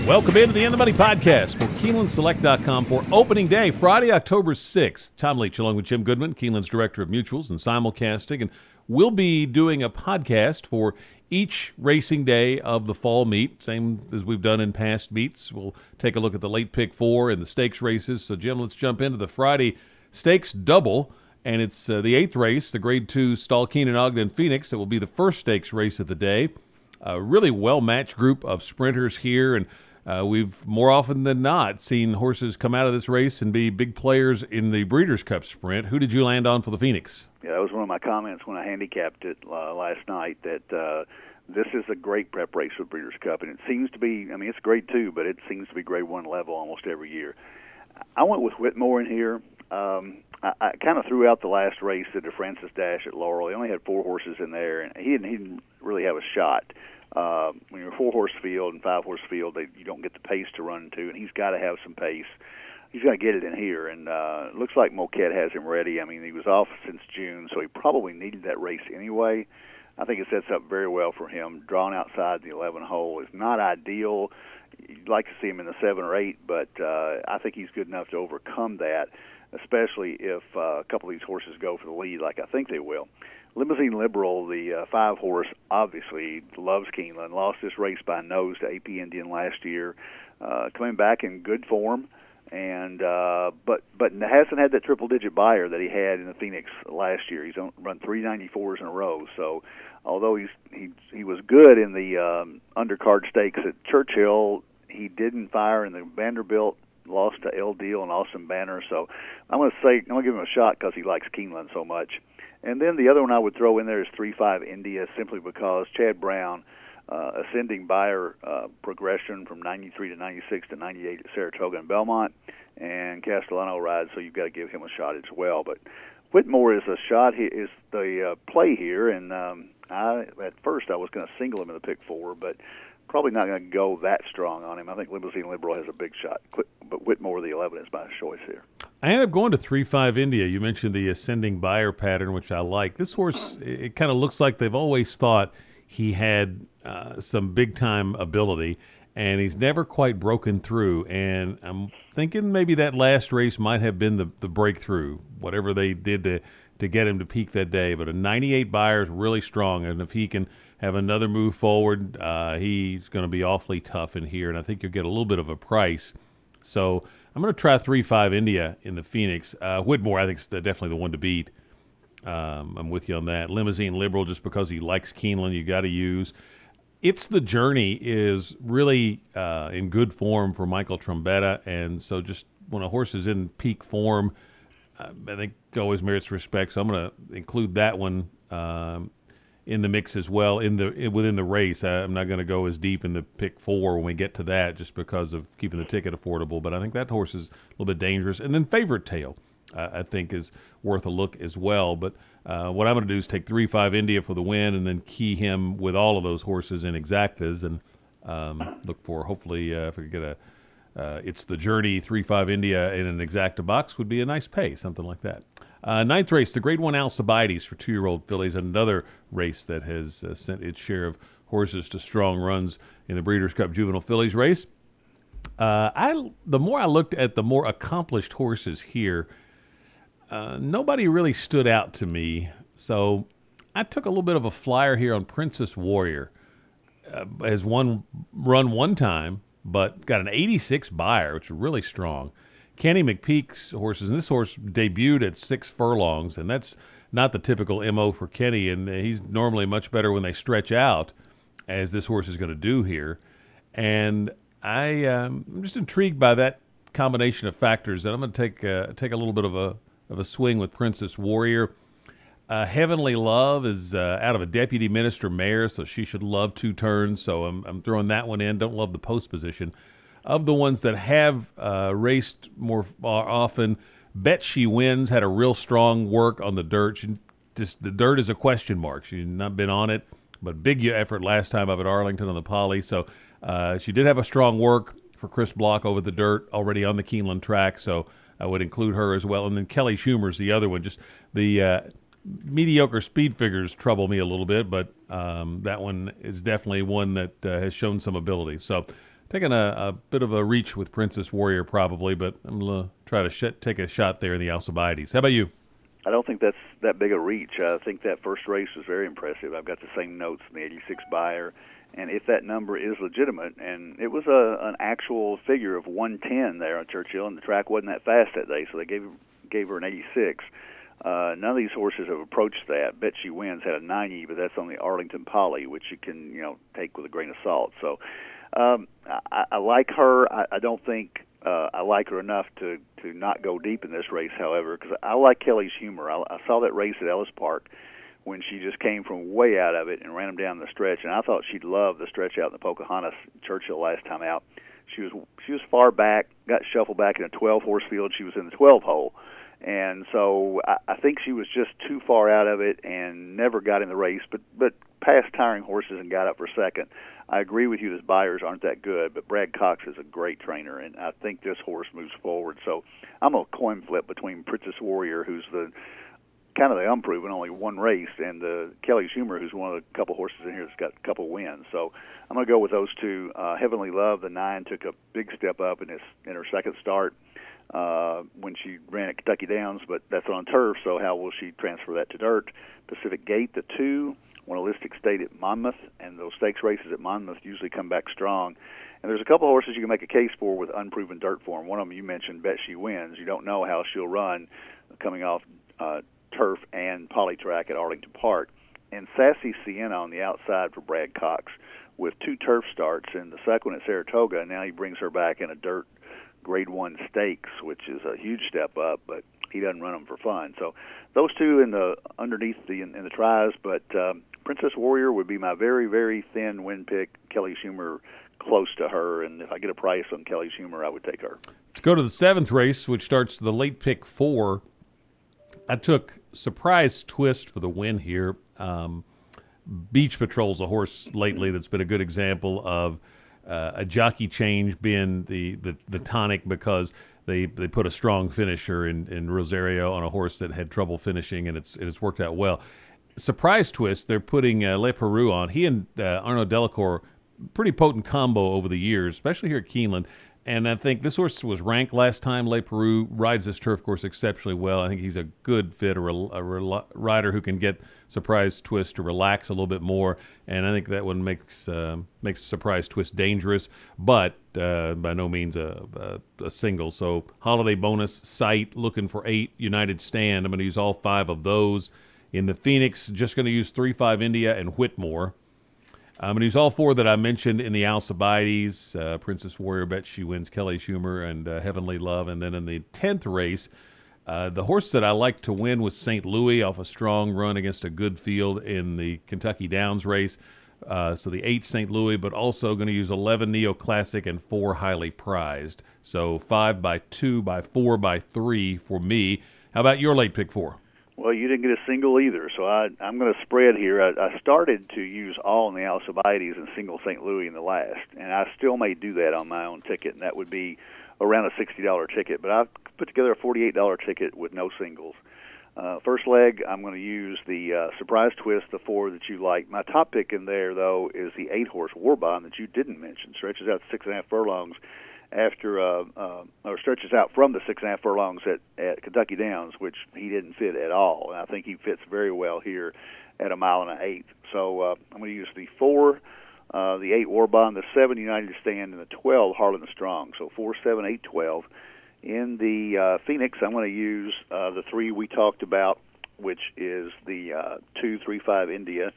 Welcome into the In the Money podcast for KeenelandSelect.com for opening day, Friday, October 6th. Tom Leach along with Jim Goodman, Keeneland's Director of Mutuals and Simulcasting. And we'll be doing a podcast for each racing day of the fall meet, same as we've done in past meets. We'll take a look at the late pick four and the stakes races. So, Jim, let's jump into the Friday stakes double. And it's the eighth race, the Grade 2 Stall Keenan Ogden Phoenix. That will be the first stakes race of the day. A really well-matched group of sprinters here, and we've more often than not seen horses come out of this race and be big players in the Breeders' Cup Sprint. Who did you land on for the Phoenix? Yeah, that was one of my comments when I handicapped it last night, that this is a great prep race for the Breeders' Cup, and it seems to be, I mean, it's Grade 2, but it seems to be Grade 1 level almost every year. I went with Whitmore in here. I kind of threw out the last race, the DeFrancis Dash at Laurel. He only had four horses in there, and he didn't really have a shot. When you're a four-horse field and five-horse field, you don't get the pace to run to, and he's got to have some pace. He's got to get it in here, and it looks like Moquette has him ready. I mean, he was off since June, so he probably needed that race anyway. I think it sets up very well for him. Drawn outside the 11 hole is not ideal. You'd like to see him in the 7 or 8, but I think he's good enough to overcome that, especially if a couple of these horses go for the lead like I think they will. Limousine Liberal, the 5-horse, obviously loves Keeneland. Lost this race by nose to AP Indian last year. Coming back in good form, and but hasn't had that triple-digit buyer that he had in the Phoenix last year. He's run 394s in a row. So, although he was good in the undercard stakes at Churchill, he didn't fire in the Vanderbilt. Lost to El Deal and Austin Banner. So, I'm going to give him a shot because he likes Keeneland so much. And then the other one I would throw in there is 3-5 India, simply because Chad Brown, ascending buyer progression from 93 to 96 to 98 at Saratoga and Belmont, and Castellano rides, so you've got to give him a shot as well. But Whitmore is a shot. He is the play here, and at first I was going to single him in the pick 4, but probably not going to go that strong on him. I think Limousine Liberal has a big shot, but Whitmore, the 11, is my choice here. I ended up going to 3-5 India. You mentioned the ascending buyer pattern, which I like. This horse, it kind of looks like they've always thought he had some big-time ability, and he's never quite broken through. And I'm thinking maybe that last race might have been the breakthrough, whatever they did to get him to peak that day. But a 98 buyer is really strong, and if he can have another move forward, he's going to be awfully tough in here, and I think you'll get a little bit of a price. So I'm going to try 3-5 India in the Phoenix. Whitmore, I think, is definitely the one to beat. I'm with you on that. Limousine Liberal, just because he likes Keeneland, you got to use. It's the Journey is really in good form for Michael Trombetta, and so just when a horse is in peak form, I think always merits respect. So I'm going to include that one in the mix as well within the race. I'm not going to go as deep in the pick 4 when we get to that, just because of keeping the ticket affordable. But I think that horse is a little bit dangerous. And then Favorite Tale, I think, is worth a look as well. But what I'm going to do is take 3-5 India for the win, and then key him with all of those horses in exactas, and look for hopefully if we could get it's the Journey 3-5 India in an exacta box would be a nice pay, something like that. Ninth race, the Grade 1 Alcibiades for 2-year-old fillies, another race that has sent its share of horses to strong runs in the Breeders' Cup Juvenile Fillies race. The more I looked at the more accomplished horses here, nobody really stood out to me. So I took a little bit of a flyer here on Princess Warrior. Has run one time, but got an 86 buyer, which is really strong. Kenny McPeak's horses, and this horse debuted at 6 furlongs, and that's not the typical MO for Kenny, and he's normally much better when they stretch out, as this horse is going to do here. And I'm just intrigued by that combination of factors, and I'm going to take a little bit of a swing with Princess Warrior. Heavenly Love is out of a deputy minister mare, so she should love 2 turns, so I'm throwing that one in. Don't love the post position. Of the ones that have raced more often, Bet She Wins had a real strong work on the dirt. The dirt is a question mark. She's not been on it, but big effort last time up at Arlington on the Poly. So she did have a strong work for Chris Block over the dirt already on the Keeneland track, so I would include her as well. And then Kelly Schumer's the other one. Just the mediocre speed figures trouble me a little bit, but that one is definitely one that has shown some ability. So Taking a bit of a reach with Princess Warrior probably, but I'm going to try to take a shot there in the Alcibiades. How about you? I don't think that's that big a reach. I think that first race was very impressive. I've got the same notes in the 86 buyer, and if that number is legitimate, and it was an actual figure of 110 there on Churchill, and the track wasn't that fast that day, so they gave her an 86. None of these horses have approached that. Bet She Wins had a 90, but that's on the Arlington Poly, which you can take with a grain of salt. So I like her. I don't think I like her enough to not go deep in this race, however, because I like Kelly's Humor. I saw that race at Ellis Park when she just came from way out of it and ran him down the stretch, and I thought she'd love the stretch out in the Pocahontas Churchill last time out. She was far back, got shuffled back in a 12-horse field. She was in the 12 hole. And so I think she was just too far out of it and never got in the race, but passed tiring horses and got up for second. I agree with you, his buyers aren't that good, but Brad Cox is a great trainer, and I think this horse moves forward. So I'm a coin flip between Princess Warrior, who's the kind of the unproven, only one race, and Kelly's Humor, who's one of the couple horses in here that's got a couple wins. So I'm going to go with those two. Heavenly Love, the 9, took a big step up in her second start when she ran at Kentucky Downs, but that's on turf, so how will she transfer that to dirt? Pacific Gate, the 2, won a listic state at Monmouth, and those stakes races at Monmouth usually come back strong. And there's a couple horses you can make a case for with unproven dirt form. One of them you mentioned, Bet She Wins. You don't know how she'll run coming off turf and poly track at Arlington Park. And Sassy Sienna on the outside for Brad Cox with 2 turf starts, and the second one at Saratoga, and now he brings her back in a dirt Grade 1 stakes, which is a huge step up, but he doesn't run them for fun. So those two in the underneath in the tries, but Princess Warrior would be my very, very thin win pick. Kelly's Humor close to her, and if I get a price on Kelly's Humor, I would take her. Let's go to the 7th race, which starts the late pick 4. I took Surprise Twist for the win here. Beach Patrol's a horse lately that's been a good example of a jockey change being the tonic, because they put a strong finisher in Rosario on a horse that had trouble finishing, and it's worked out well. Surprise Twist, they're putting Le Peru on. He and Arnaud Delacour, pretty potent combo over the years, especially here at Keeneland. And I think this horse was ranked last time. Le Peru rides this turf course exceptionally well. I think he's a good fit, a rider who can get Surprise Twist to relax a little bit more. And I think that one makes Surprise Twist dangerous, but by no means a single. So Holiday Bonus, Sight, looking for 8, United Stand. I'm going to use all 5 of those. In the Phoenix, just going to use 3-5 India and Whitmore. I'm going to use all 4 that I mentioned in the Alcibiades, Princess Warrior, Bet She Wins, Kelly's Humor, and Heavenly Love. And then in the 10th race, the horse that I like to win was St. Louis off a strong run against a good field in the Kentucky Downs race. So the 8 St. Louis, but also going to use 11 Neoclassic and 4 Highly Prized. So 5 by 2 by 4 by 3 for me. How about your late pick 4? Well, you didn't get a single either, so I'm going to spread here. I started to use all in the Alcibiades and single St. Louis in the last, and I still may do that on my own ticket, and that would be around a $60 ticket. But I've put together a $48 ticket with no singles. First leg, I'm going to use the Surprise Twist, the 4 that you like. My top pick in there, though, is the 8-horse Warbond that you didn't mention. Stretches out to 6.5 furlongs after or stretches out from the 6.5 furlongs at Kentucky Downs, which he didn't fit at all. And I think he fits very well here at 1.1 miles. So I'm going to use the 4, the 8 Warbond, the 7 United Stand, and the 12 Harlan Strong. So 4, 7, 8, 12. In the Phoenix, I'm going to use the 3 we talked about, which is the 2, 3, 5 India,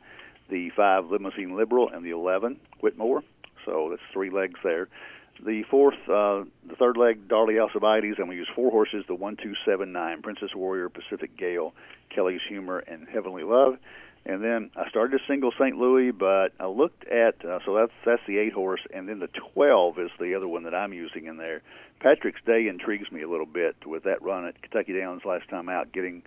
the 5 Limousine Liberal, and the 11 Whitmore. So that's 3 legs there. The third leg, Darley Alcibiades, I'm going to use 4 horses, the 1, 2, 7, 9, Princess Warrior, Pacific Gale, Kelly's Humor, and Heavenly Love. And then I started to single St. Louis, but I looked at, so that's the 8 horse, and then the 12 is the other one that I'm using in there. Patrick's Day intrigues me a little bit with that run at Kentucky Downs last time out, getting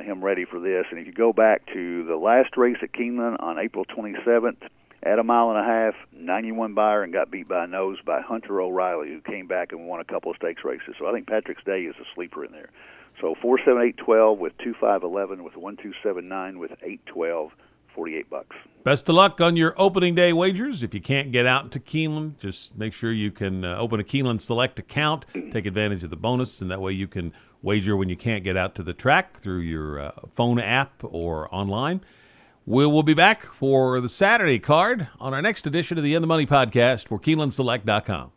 him ready for this. And if you go back to the last race at Keeneland on April 27th, at 1.5 miles, 91 buyer, and got beat by a nose by Hunter O'Reilly, who came back and won a couple of stakes races. So I think Patrick's Day is a sleeper in there. So 4, 7, 8, 12 with 2, 5, 11 with 1, 2, 7, 9 with 8, 12 $48. Best of luck on your opening day wagers. If you can't get out to Keeneland, just make sure you can open a Keeneland Select account, take advantage of the bonus, and that way you can wager when you can't get out to the track through your phone app or online. We'll be back for the Saturday card on our next edition of the In the Money podcast for KeenelandSelect.com.